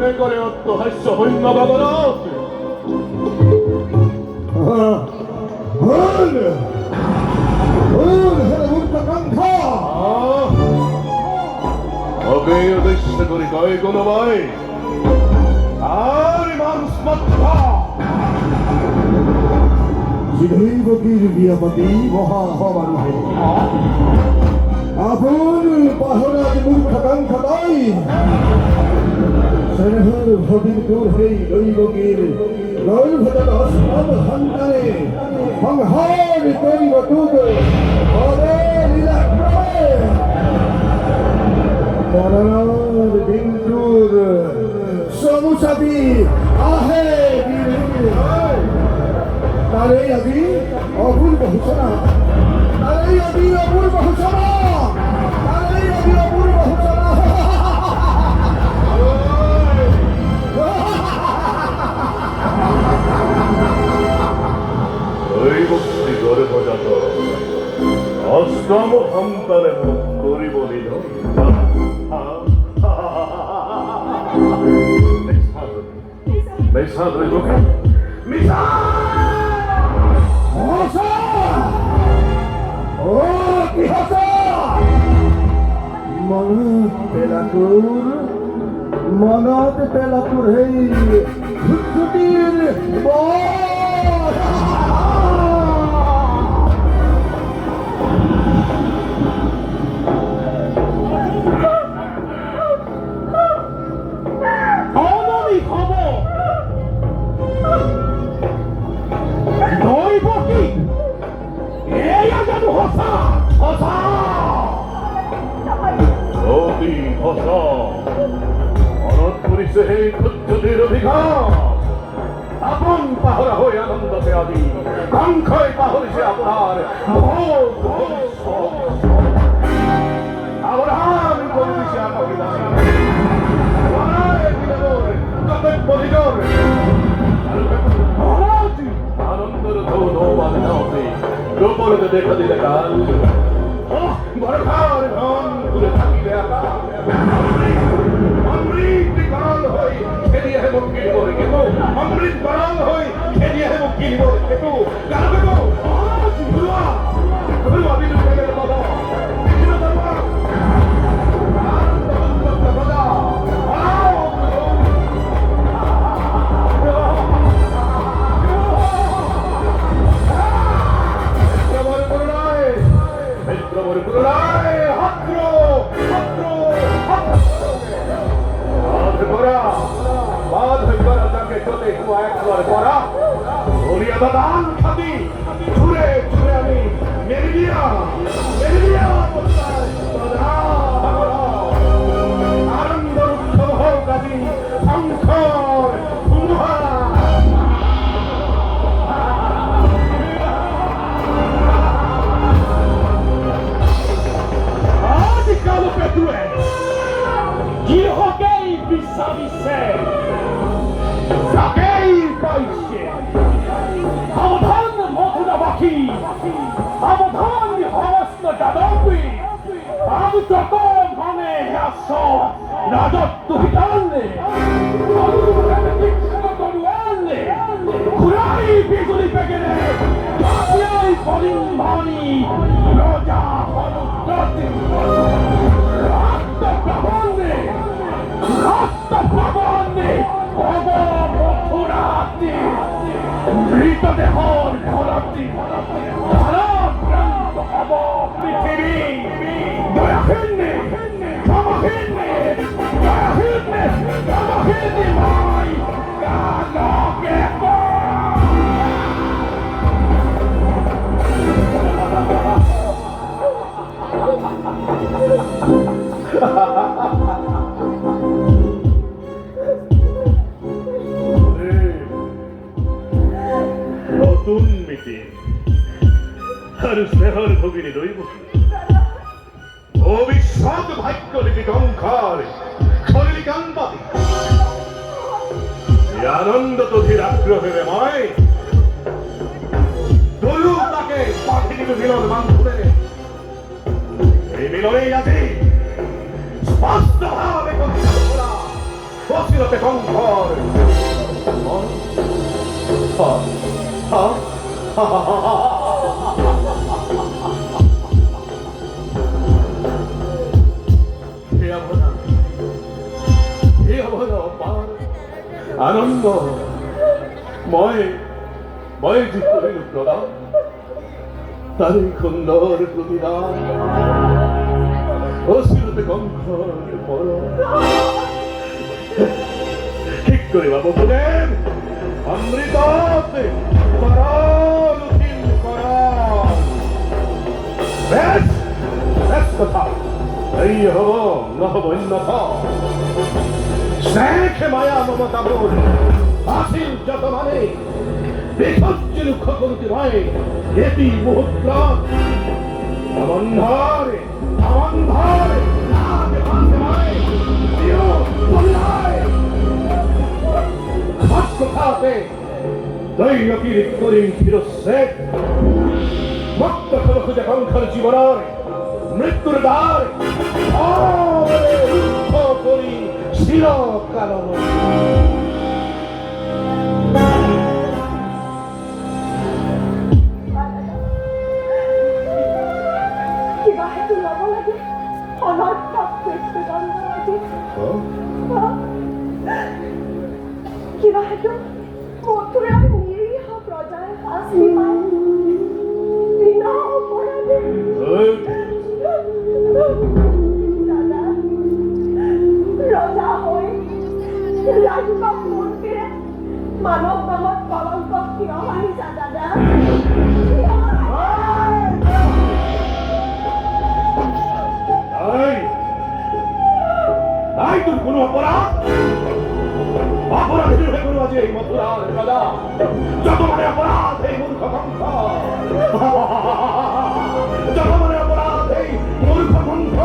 মনে করে অত্য হাস্য হইন্য ভগবত ওকে উদ্দেশ্য করি কয় কোন ভাই আর মানুষ বিয়াপতি মহা হবার আপন পাহরাজ মূর্খাকাঙ্ক্ষা তাই সেনহর ভবির দূর হই দৈবগীর নয় ভজন অস্ত্র সন্তানে সংহার করিব তুক হবে লীলাক্রমে মরণর বিন্দুর সমুসাবি আহে তারে আবি অপূর্ব ঘোষণা তারে আবি অপূর্ব ঘোষণা তারে আবি অপূর্ব ঘোষণা ওই ভক্তি গর্ভজাত অষ্টম সন্তানে করিব নিল মিশা দৈব মিশা মনত পেলাকুর হেই ছুটির আপন পাহরা হয়ে আনন্দতে আদি কঙ্খয় পাহরিছে আপনার আবরাম করিছে আনন্দের ধন বাধা হতে গোপনে দেখা দিলে কাল বরখার ধন ঘুরে থাকিলে অমৃত গরল হই খেলিয়ে হে মুক্তি করে কেতু অমৃত গরল হই খেলিয়ে হে মুক্তি করে কেতু গালবে গো ভুলুয়া ভুলুয়া বিদু গেলে বাবা কৃষ্ণ দরবার আনন্দ বাবা মিত্রবর পুরায় হাত্র হাত্র বাদ হইবার তাকে চলে একবার পড়া বলিয়া দাদান খাদি ছুড়ে ছুড়ে আমি মেরে দিয়া আনন্দ উৎসব হোক কাজী শঙ্কর আজ কালো পেটুয়ে কি হবে বিসাবিসে সাকেই পাইছে সাবধান মথুরা বাকি সাবধান হস্ত যাদবী আমি তখন মানে হাস্য রাজত্ব হিতালে ঘুরাই বিজুলি পেগেলে কাতিয়াই ফলিং ভানি রজা হলুদ্রতি রক্ত প্রবন্ধে মৃতদেহ ভরাতি ভারাক্রান্ত হব পৃথিবী দয়াহীনে ক্ষমাহীনে দয়াহীনে ক্ষমাহীনে মাই কালকে নতুন মিটিং আর স্নেহর ভগিনী দৈব অবিশ্বাস ভাগ্য লিপি কঙ্কার শরীর কান্বাদি আনন্দ তোধির আগ্রহের ময় দলু তাকে পাঠিয়ে মিলন মানবে এই মিলনেই আছে স্পষ্ট ভাবে কথা বলা ও অচিরতে সংঘর আনন্দ ময় চিত্তহীন প্রদান তার সুন্দর প্রতিদান অচিরতে কঙ্কর পর ঠিক করে বাবু বলেন অমৃততে করণ উঠিল করণ বেশ বেশ কথা এই হব নহব অন্যথা শেখ মায়া মমতা মোর আসিল যত মানে বিসর্জি লক্ষ্য করতে হয় এটি মুহূর্ত আমন্ধারে নাগে ভাঙতে হয় দিও বলিয়ায় ভাত কথাতে দৈনকির করিম ফিরোজ শেখ মুক্ত করে খুঁজে কঙ্কর জীবনের মৃত্যুর দ্বার রুদ্ধ করি চিরকালন কিবা হেতু ল'ব লাগে অনৰ্থক মৃত্যুদণ্ড আজি কিবা হেতু মথুৰাৰ নিৰীহ প্ৰজাৰ শাস্তি পায় বিনা অপৰাধে দাদা ৰজা হৈ ৰাজপাট মন্ত্ৰীৰে মানৱ নামত কলংক কিয় আনিছা দাদা নাই তোর কোনো অপরাধ অপরাধী হয়ে কোনো আছে এই মথুরার রাজা যত মানে অপরাধ এই মূর্খ কঙ্ক যত মানে অপরাধ এই মূর্খ কঙ্ক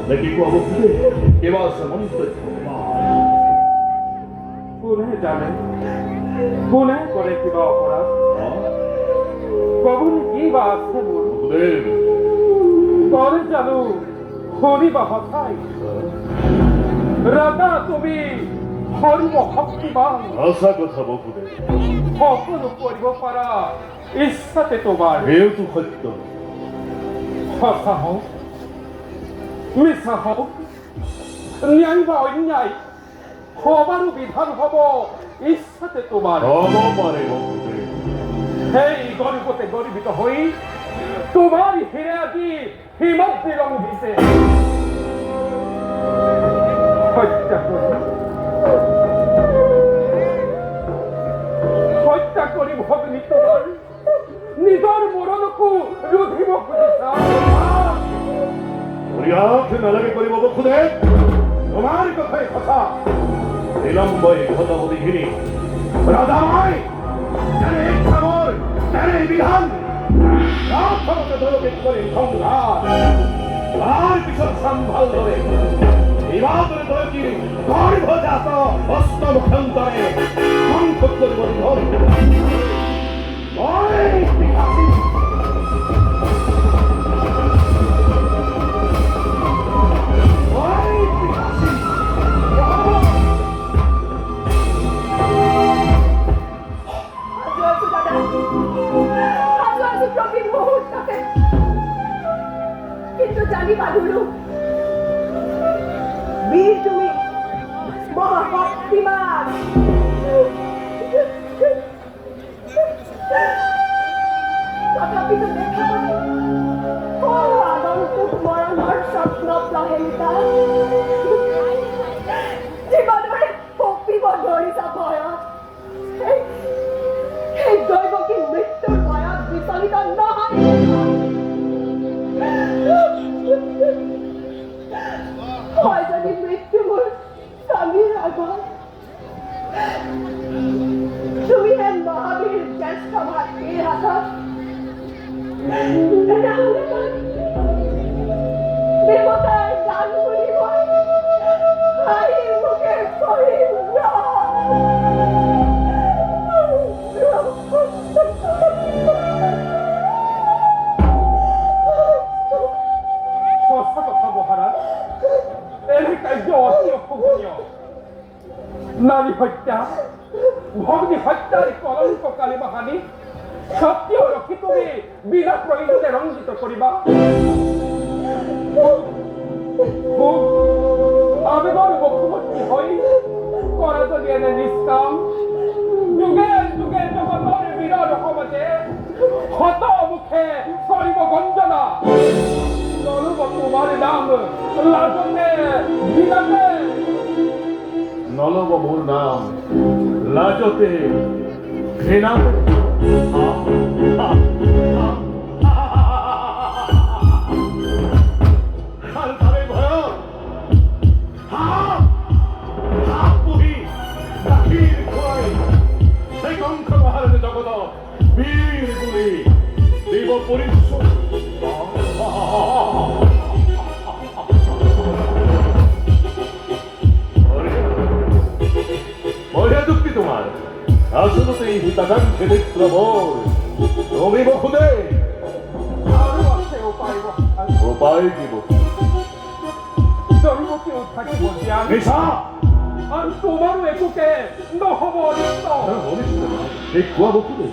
দেখি কো অবস্থে কেবল সমন্ত্র কোনে জানে কোনে কৰে কিবা অপৰাধ কবুল কি বা আছে মোৰ দেব তৰে জানো শুনিবা সঁচাই ৰাজা তুমি সৰ্বশক্তিমান আশা কথা বকুদে সকলো কৰিব পাৰা ইচ্ছাতে তোমাৰ হেতু সত্য সঁচা হওক মিছা হওক ন্যায় বা অন্যায় সবাৰো বিধান হ'ব ইচ্ছাতে তোমাৰ হব পাৰে বকুদে সেই গরিবতে গরিবিত হই তোমার হিরে আজি হিমন্তি রং দিছে হত্যা করি ভগ্নী তোমার নিজর মরণকু রুধিব খুঁজিছা উরিয়াত নালাগে কৰিব বকুদে তোমাৰ কথাই কথা বিলম্বই ঘটবদিঘিনী রাজামাই জানে এই খবর জানে এই বিধান রাজসভাকে দলকে করে সংঘাত আর পিছন সম্ভাল ধরে এইবারে দলকি গর্ভজাত হস্ত মুখান্তরে শঙ্খ করিব ধরে ওই পিতাসী ওই পিতাসী প্রবীণ মুহূর্তকে কিন্তু জানি বাধুরু বীর তুমি মহাশক্তিমান তথাপি তো দেখা আগন্তুক মৰণৰ স্বপ্ন প্ৰহেলিকা জীৱনৰে কঁপিব ধৰিছা ভয়ত সেই দৈৱকী মৃত্যুৰ ভয়ত বিচলিত নহয় হয় যদি মৃত্যু মোৰ স্বামীৰ আগত তুমি হে মহাবীৰ জ্যেষ্ঠ ভাতৃৰ হাতত দেৱতাৰ দান বুলি মই হাঁহি মুখে কৰিম সঁচা কথা মহাৰাজ এলাকায় অতীয় খুবনীয় নারী হত্যা ভগ্নী হত্যার কলঙ্ক কালিমাহানি সত্য রক্ষী তুমি বিনা প্রয়োজনে রঞ্জিত করিবা আবেদন মুখ্যমন্ত্রী হই করজনী এনে নিষ্কাম যুগে যুগে জগতৰ বিরোধ সমাজে হত মুখে করিব গঞ্জনা নলব তোমার নাম লাজতে বিনাতে নলব মোর নাম লাজতে ঘৃণাতে আর তারে ভয় পুহি রাখির খোয়াই সেই কঙ্খ মহারাজ জগত বীর গুলি দেব পরিশ্রম মজা যুক্তি তোমার আসলে তো এই হিতাকাঙ্ক্ষে প্রবল তুমি বহুদে আরো আছে উপায় উপায় দিব জন্মকেও থাকিব জ্ঞান নিশা আর তোমারও একুকে নহব অনিষ্ট এই খোয়া বহুদে